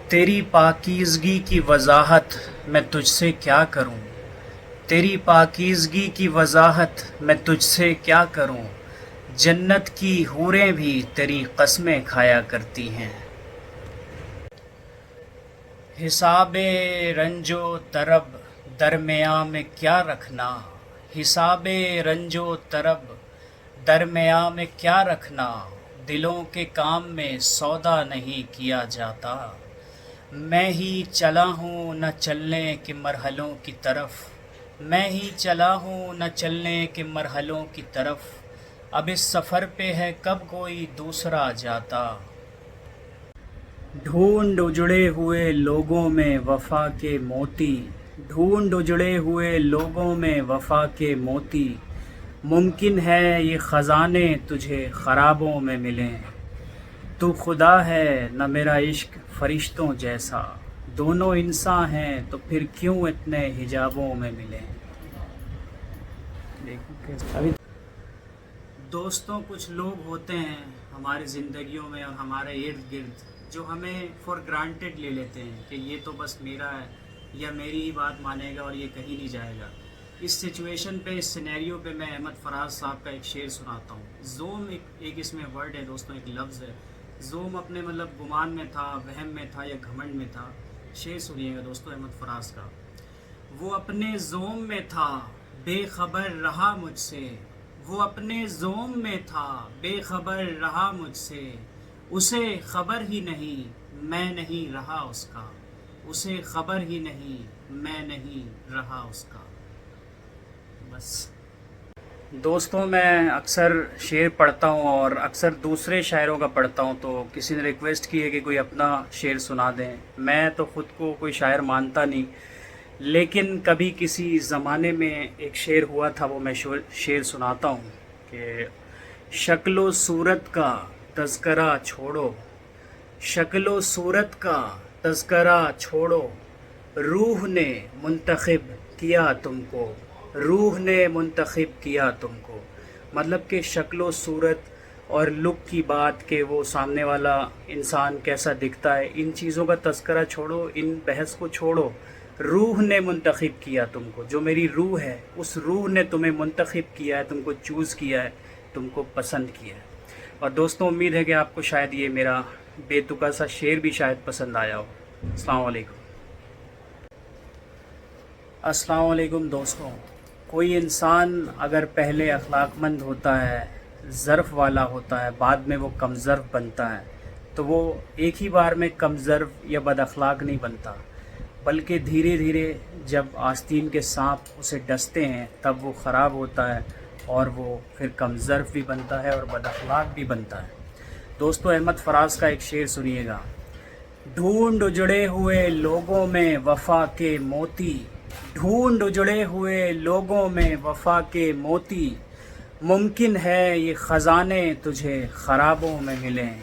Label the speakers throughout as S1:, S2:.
S1: تیری پاکیزگی کی وضاحت میں تجھ سے کیا کروں، تیری پاکیزگی کی وضاحت میں تجھ سے کیا کروں، جنت کی حوریں بھی تیری قسمیں کھایا کرتی ہیں۔ حساب رنج و طرب درمیاں میں کیا رکھنا، حساب رنج و طرب درمیاں میں کیا رکھنا، دلوں کے کام میں سودا نہیں کیا جاتا۔ میں ہی چلا ہوں نہ چلنے کے مرحلوں کی طرف، میں ہی چلا ہوں نہ چلنے کے مرحلوں کی طرف، اب اس سفر پہ ہے کب کوئی دوسرا جاتا۔ ڈھونڈ اجڑے ہوئے لوگوں میں وفا کے موتی، ڈھونڈ اجڑے ہوئے لوگوں میں وفا کے موتی، ممکن ہے یہ خزانے تجھے خرابوں میں ملیں۔ تو خدا ہے نہ میرا عشق فرشتوں جیسا، دونوں انسان ہیں تو پھر کیوں اتنے حجابوں میں ملیں۔ دوستوں، کچھ لوگ ہوتے ہیں ہماری زندگیوں میں اور ہمارے ارد گرد جو ہمیں فار گرانٹیڈ لے لیتے ہیں کہ یہ تو بس میرا ہے یا میری ہی بات مانے گا اور یہ کہیں نہیں جائے گا۔ اس سچویشن پہ، اس سینیریو پہ میں احمد فراز صاحب کا ایک شعر سناتا ہوں۔ زوم ایک اس میں ورڈ ہے دوستوں، ایک لفظ ہے۔ زوم اپنے گمان میں تھا، وہم میں تھا یا گھمنڈ میں تھا۔ شعر سنیے گا دوستوں احمد فراز کا۔ وہ اپنے زوم میں تھا بے خبر رہا مجھ سے، وہ اپنے زوم میں تھا بے خبر رہا مجھ سے، اسے خبر ہی نہیں میں نہیں رہا اس کا، اسے خبر ہی نہیں میں نہیں رہا اس کا۔ بس دوستوں، میں اکثر شعر پڑھتا ہوں اور اکثر دوسرے شاعروں کا پڑھتا ہوں، تو کسی نے ریکویسٹ کی ہے کہ کوئی اپنا شعر سنا دیں۔ میں تو خود کو کوئی شاعر مانتا نہیں، لیکن کبھی کسی زمانے میں ایک شعر ہوا تھا، وہ میں شعر سناتا ہوں کہ شکل و صورت کا تذکرہ چھوڑو، شکل و صورت کا تذکرہ چھوڑو، روح نے منتخب کیا تم کو، روح نے منتخب کیا تم کو۔ مطلب کہ شکل و صورت اور لک کی بات کہ وہ سامنے والا انسان کیسا دکھتا ہے، ان چیزوں کا تذکرہ چھوڑو، ان بحث کو چھوڑو۔ روح نے منتخب کیا تم کو، جو میری روح ہے اس روح نے تمہیں منتخب کیا ہے، تم کو چوز کیا ہے، تم کو پسند کیا ہے۔ اور دوستوں، امید ہے کہ آپ کو شاید یہ میرا بے تکا سا شعر بھی شاید پسند آیا ہو۔ السلام علیکم۔ السلام علیکم دوستوں۔ کوئی انسان اگر پہلے اخلاق مند ہوتا ہے، ظرف والا ہوتا ہے، بعد میں وہ کم ظرف بنتا ہے، تو وہ ایک ہی بار میں کم ظرف یا بد اخلاق نہیں بنتا، بلکہ دھیرے دھیرے جب آستین کے سانپ اسے ڈستے ہیں تب وہ خراب ہوتا ہے اور وہ پھر کم ظرف بھی بنتا ہے اور بد اخلاق بھی بنتا ہے۔ دوستو، احمد فراز کا ایک شعر سنیے گا۔ ڈھونڈ اجڑے ہوئے لوگوں میں وفا کے موتی، ڈھونڈ اجڑے ہوئے لوگوں میں وفا کے موتی، ممکن ہے یہ خزانے تجھے خرابوں میں ملیں۔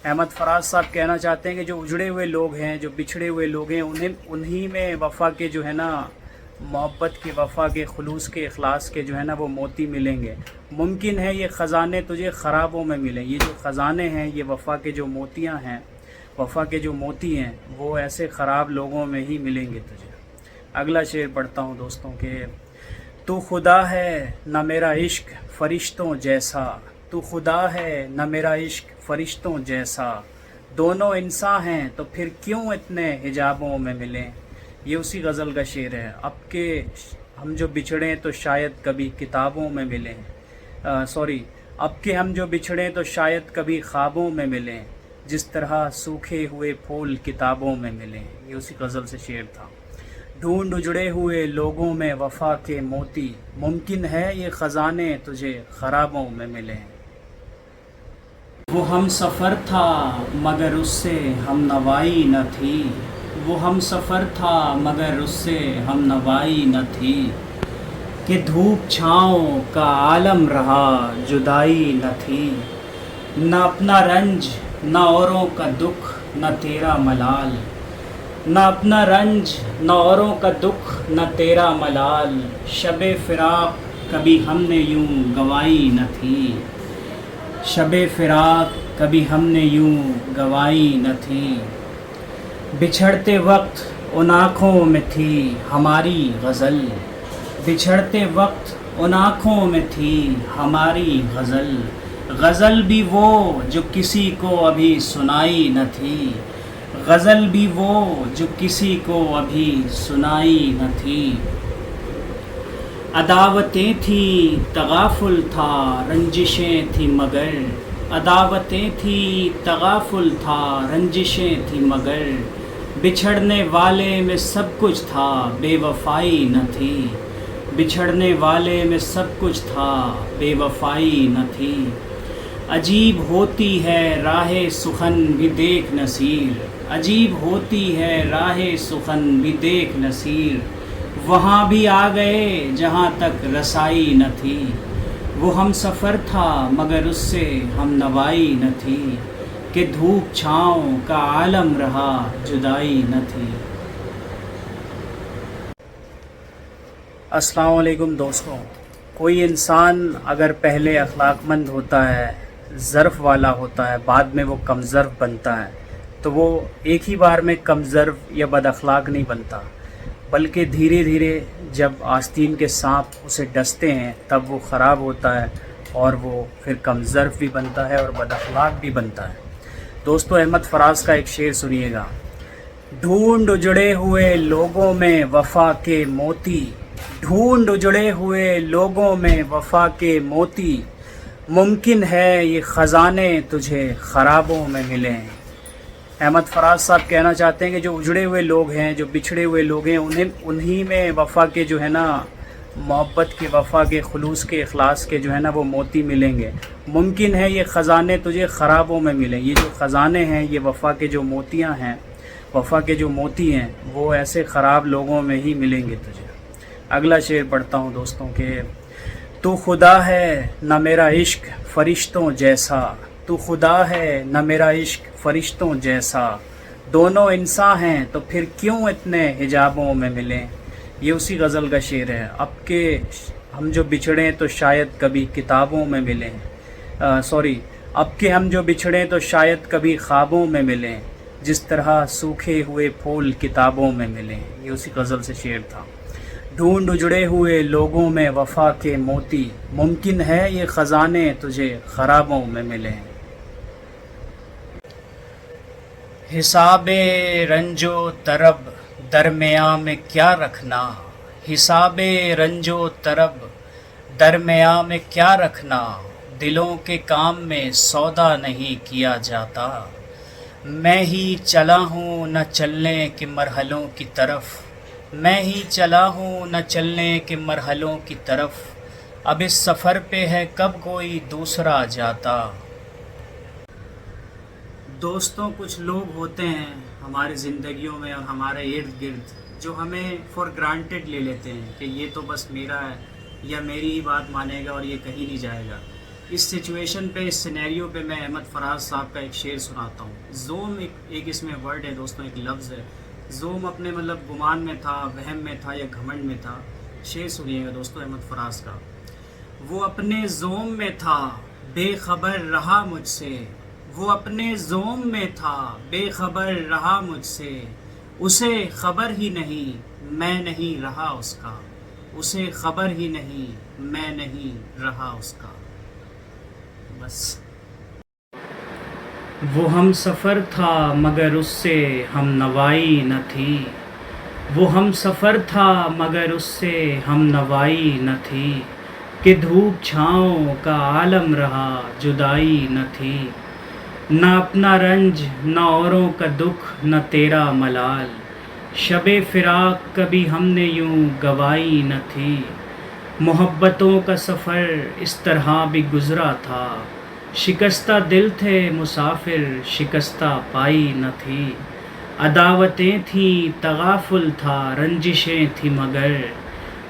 S1: احمد فراز صاحب کہنا چاہتے ہیں کہ جو اجڑے ہوئے لوگ ہیں، جو بچھڑے ہوئے لوگ ہیں، انہی میں وفا کے جو ہے نا، محبت کے، وفا کے، خلوص کے، اخلاص کے جو ہے نا وہ موتی ملیں گے۔ ممکن ہے یہ خزانے تجھے خرابوں میں ملیں۔ یہ جو خزانے ہیں، یہ وفا کے جو موتیاں ہیں، وفا کے جو موتی ہیں، وہ ایسے خراب لوگوں میں ہی ملیں گے تجھے۔ اگلا شعر پڑھتا ہوں دوستوں کہ تو خدا ہے نہ میرا عشق فرشتوں جیسا، تو خدا ہے نہ میرا عشق فرشتوں جیسا، دونوں انسان ہیں تو پھر کیوں اتنے حجابوں میں ملیں۔ یہ اسی غزل کا شعر ہے۔ اب کہ ہم جو بچھڑیں تو شاید کبھی کتابوں میں ملیں، اب کہ ہم جو بچھڑیں تو شاید کبھی خوابوں میں ملیں، جس طرح سوکھے ہوئے پھول کتابوں میں ملیں۔ یہ اسی غزل سے شعر تھا۔ ڈھونڈ اجڑے ہوئے لوگوں میں وفا کے موتی، ممکن ہے یہ خزانے تجھے خرابوں میں ملیں۔ وہ ہم سفر تھا مگر اس سے ہم نوائی نہ تھی، وہ ہم سفر تھا مگر اس سے ہم نوائی نہ تھی، کہ دھوپ چھاؤں کا عالم رہا جدائی نہ تھی، نہ اپنا رنج نہ اوروں کا دکھ نہ تیرا ملال، نہ اپنا رنج نہ اوروں کا دکھ نہ تیرا ملال، شب فراق کبھی ہم نے یوں گوائی نہ تھی، شب فراق کبھی ہم نے یوں گوائی نہ تھی۔ بچھڑتے وقت ان آنکھوں میں تھی ہماری غزل، بچھڑتے وقت ان آنکھوں میں تھی ہماری غزل، غزل بھی وہ جو کسی کو ابھی سنائی نہ تھی، غزل بھی وہ جو کسی کو ابھی سنائی نہ تھی۔ عداوتیں تھیں تغافل تھا رنجشیں تھیں مگر، عداوتیں تھیں تغافل تھا رنجشیں تھیں مگر، بچھڑنے والے میں سب کچھ تھا بے وفائی نہ تھی، بچھڑنے والے میں سب کچھ تھا بے وفائی نہ تھی۔ عجیب ہوتی ہے راہ سخن بھی دیکھ نصیر، عجیب ہوتی ہے راہ سخن بھی دیکھ نصیر، وہاں بھی آ گئے جہاں تک رسائی نہ تھی، وہ ہم سفر تھا مگر اس سے ہم نوائی نہ تھی، کہ دھوپ چھاؤں کا عالم رہا جدائی نہ تھی۔ السلام علیکم دوستوں، کوئی انسان اگر پہلے اخلاق مند ہوتا ہے، ظرف والا ہوتا ہے، بعد میں وہ کم ظرف بنتا ہے، تو وہ ایک ہی بار میں کم ظرف یا بد اخلاق نہیں بنتا، بلکہ دھیرے دھیرے جب آستین کے سانپ اسے ڈستے ہیں تب وہ خراب ہوتا ہے اور وہ پھر کم ظرف بھی بنتا ہے اور بد اخلاق بھی بنتا ہے۔ دوستو، احمد فراز کا ایک شعر سنیے گا۔ ڈھونڈ اجڑے ہوئے لوگوں میں وفا کے موتی، ڈھونڈ اجڑے ہوئے لوگوں میں وفا کے موتی، ممکن ہے یہ خزانے تجھے خرابوں میں ملیں۔ احمد فراز صاحب کہنا چاہتے ہیں کہ جو اجڑے ہوئے لوگ ہیں، جو بچھڑے ہوئے لوگ ہیں، انہی میں وفا کے جو ہے نا، محبت کے، وفا کے، خلوص کے، اخلاص کے جو ہے نا وہ موتی ملیں گے۔ ممکن ہے یہ خزانے تجھے خرابوں میں ملیں۔ یہ جو خزانے ہیں، یہ وفا کے جو موتیاں ہیں، وفا کے جو موتی ہیں، وہ ایسے خراب لوگوں میں ہی ملیں گے تجھے۔ اگلا شعر پڑھتا ہوں دوستوں کہ تو خدا ہے نہ میرا عشق فرشتوں جیسا، تو خدا ہے نہ میرا عشق فرشتوں جیسا، دونوں انسان ہیں تو پھر کیوں اتنے حجابوں میں ملیں۔ یہ اسی غزل کا شعر ہے۔ اب کہ ہم جو بچھڑیں تو شاید کبھی کتابوں میں ملیں، اب کہ ہم جو بچھڑیں تو شاید کبھی خوابوں میں ملیں، جس طرح سوکھے ہوئے پھول کتابوں میں ملیں۔ یہ اسی غزل سے شعر تھا۔ ڈھونڈ اجڑے ہوئے لوگوں میں وفا کے موتی، ممکن ہے یہ خزانے تجھے خرابوں میں ملیں۔ حساب رنج و طرب درمیاں میں کیا رکھنا، حساب رنج و طرب درمیاں میں کیا رکھنا، دلوں کے کام میں سودا نہیں کیا جاتا، میں ہی چلا ہوں نہ چلنے کے مرحلوں کی طرف، میں ہی چلا ہوں نہ چلنے کے مرحلوں کی طرف، اب اس سفر پہ ہے کب کوئی دوسرا جاتا۔ دوستوں، کچھ لوگ ہوتے ہیں ہماری زندگیوں میں اور ہمارے ارد گرد جو ہمیں فار گرانٹیڈ لے لیتے ہیں کہ یہ تو بس میرا ہے یا میری ہی بات مانے گا اور یہ کہیں نہیں جائے گا۔ اس سچویشن پہ، اس سینیریو پہ میں احمد فراز صاحب کا ایک شعر سناتا ہوں۔ زوم ایک اس میں ورڈ ہے دوستوں، ایک لفظ ہے۔ زوم اپنے مطلب گمان میں تھا، وہم میں تھا یا گھمنڈ میں تھا۔ شعر سنیے گا دوستوں احمد فراز کا۔ وہ اپنے زوم میں تھا بے خبر رہا مجھ سے، وہ اپنے زوم میں تھا بے خبر رہا مجھ سے، اسے خبر ہی نہیں میں نہیں رہا اس کا، اسے خبر ہی نہیں میں نہیں رہا اس کا۔ بس وہ ہم سفر تھا مگر اس سے ہم نوائی نہ تھی، وہ ہم سفر تھا مگر اس سے ہم نوائی نہ تھی، کہ دھوپ چھاؤں کا عالم رہا جدائی نہ تھی، نہ اپنا رنج نہ اوروں کا دکھ نہ تیرا ملال، شب فراق کبھی ہم نے یوں گوائی نہ تھی، محبتوں کا سفر اس طرح بھی گزرا تھا، شکستہ دل تھے مسافر شکستہ پائی نہ تھی، عداوتیں تھیں تغافل تھا رنجشیں تھیں مگر،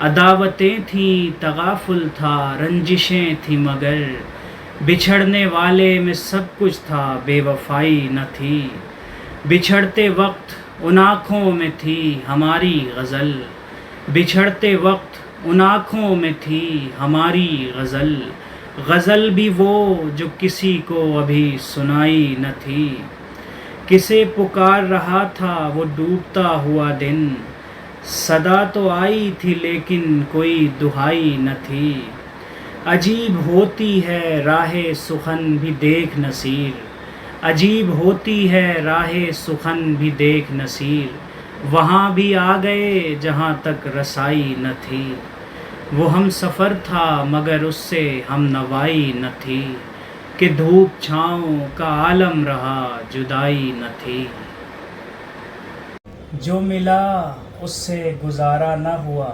S1: عداوتیں تھیں تغافل تھا رنجشیں تھیں مگر، بچھڑنے والے میں سب کچھ تھا بے وفائی نہ تھی، بچھڑتے وقت ان آنکھوں میں تھی ہماری غزل، بچھڑتے وقت ان آنکھوں میں تھی ہماری غزل، غزل بھی وہ جو کسی کو ابھی سنائی نہ تھی، کسے پکار رہا تھا وہ ڈوبتا ہوا دن، صدا تو آئی تھی لیکن کوئی دہائی نہ تھی۔ عجیب ہوتی ہے راہ سخن بھی دیکھ نصیر، عجیب ہوتی ہے راہ سخن بھی دیکھ نصیر، وہاں بھی آ گئے جہاں تک رسائی نہ تھی۔ وہ ہم سفر تھا مگر اس سے ہم نوائی نہ تھی، کہ دھوپ چھاؤں کا عالم رہا جدائی نہ تھی۔ جو ملا اس سے گزارا نہ ہوا،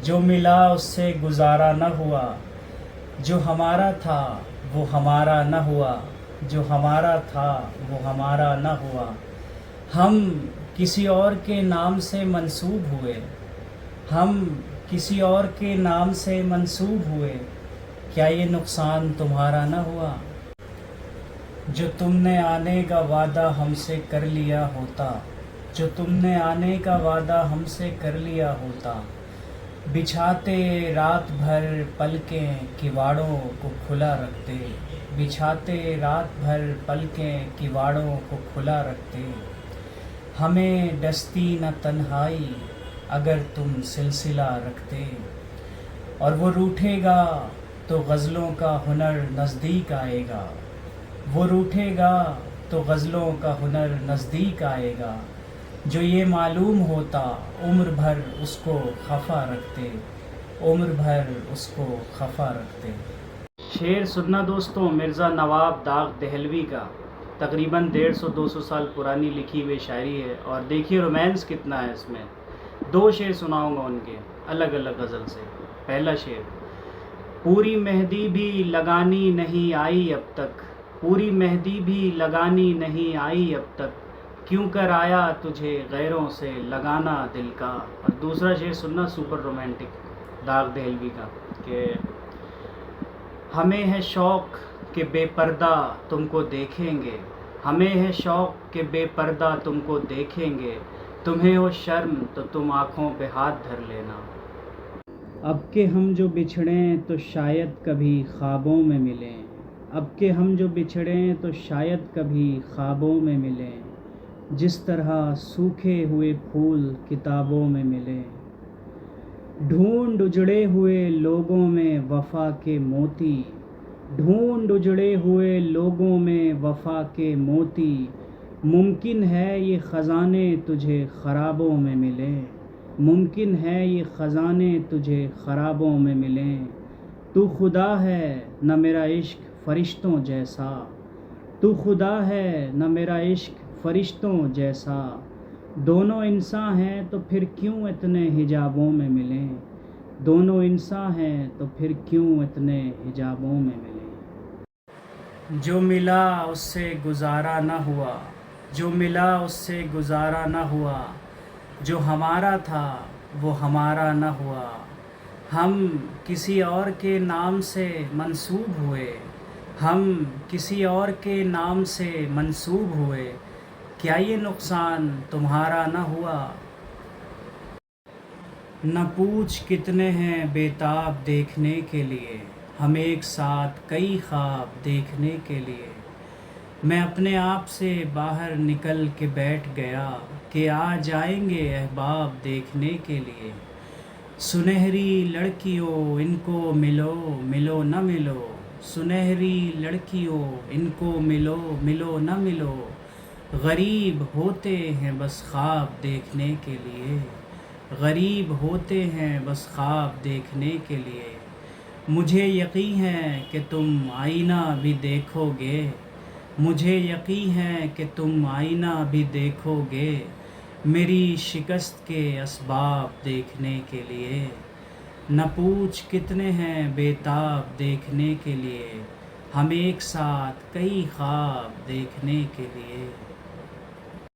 S1: جو ملا اس سے گزارا نہ ہوا، جو ہمارا تھا وہ ہمارا نہ ہوا، جو ہمارا تھا وہ ہمارا نہ ہوا۔ ہم کسی اور کے نام سے منسوب ہوئے، ہم کسی اور کے نام سے منسوب ہوئے، کیا یہ نقصان تمہارا نہ ہوا؟ جو تم نے آنے کا وعدہ ہم سے کر لیا ہوتا، جو تم نے آنے کا وعدہ ہم سے کر لیا ہوتا، بچھاتے رات بھر پلکیں کواڑوں کو کھلا رکھتے، بچھاتے رات بھر پلکیں کواڑوں کو کھلا رکھتے۔ ہمیں ڈستی نہ تنہائی اگر تم سلسلہ رکھتے، اور وہ روٹھے گا تو غزلوں کا ہنر نزدیک آئے گا، وہ روٹھے گا تو غزلوں کا ہنر نزدیک آئے گا۔ جو یہ معلوم ہوتا عمر بھر اس کو خفا رکھتے، عمر بھر اس کو خفا رکھتے۔ شعر سننا دوستوں مرزا نواب داغ دہلوی کا، تقریباً 150-200 سال پرانی لکھی ہوئی شاعری ہے، اور دیکھیے رومانس کتنا ہے اس میں۔ 2 شعر سناؤں گا ان کے الگ الگ غزل سے۔ پہلا شعر: پوری مہندی بھی لگانی نہیں آئی اب تک، پوری مہندی بھی لگانی نہیں آئی اب تک، کیوں کر آیا تجھے غیروں سے لگانا دل کا۔ اور دوسرا شعر سننا سپر رومانٹک داغ دہلوی کا، کہ ہمیں ہے شوق کہ بے پردہ تم کو دیکھیں گے، ہمیں ہے شوق کہ بے پردہ تم کو دیکھیں گے، تمہیں ہو شرم تو تم آنکھوں پہ ہاتھ دھر لینا۔ اب کہ ہم جو بچھڑیں تو شاید کبھی خوابوں میں ملیں، اب کہ ہم جو بچھڑیں تو شاید کبھی خوابوں میں ملیں، جس طرح سوکھے ہوئے پھول کتابوں میں ملیں۔ ڈھونڈ اجڑے ہوئے لوگوں میں وفا کے موتی، ڈھونڈ اجڑے ہوئے لوگوں میں وفا کے موتی، ممکن ہے یہ خزانے تجھے خرابوں میں ملیں، ممکن ہے یہ خزانے تجھے خرابوں میں ملیں۔ تو خدا ہے نہ میرا عشق فرشتوں جیسا، تو خدا ہے نہ میرا عشق فرشتوں جیسا، دونوں انسان ہیں تو پھر کیوں اتنے حجابوں میں ملیں، دونوں انسان ہیں تو پھر کیوں اتنے حجابوں میں ملیں۔ جو ملا اس سے گزارا نہ ہوا، جو ملا اس سے گزارا نہ ہوا، جو ہمارا تھا وہ ہمارا نہ ہوا۔ ہم کسی اور کے نام سے منسوب ہوئے، ہم کسی اور کے نام سے منسوب ہوئے، کیا یہ نقصان تمہارا نہ ہوا؟ نہ پوچھ کتنے ہیں بےتاب دیکھنے کے لیے، ہم ایک ساتھ کئی خواب دیکھنے کے لیے۔ میں اپنے آپ سے باہر نکل کے بیٹھ گیا کہ آ جائیں گے احباب دیکھنے کے لیے۔ سنہری لڑکیوں ان کو ملو ملو نہ ملو، سنہری لڑکیوں ان کو ملو ملو نہ ملو، غریب ہوتے ہیں بس خواب دیکھنے کے لیے، غریب ہوتے ہیں بس خواب دیکھنے کے لیے۔ مجھے یقین ہے کہ تم آئینہ بھی دیکھو گے، مجھے یقین ہے کہ تم آئینہ بھی دیکھو گے، میری شکست کے اسباب دیکھنے کے لیے۔ نہ پوچھ کتنے ہیں بےتاب دیکھنے کے لیے، ہم ایک ساتھ کئی خواب دیکھنے کے لیے۔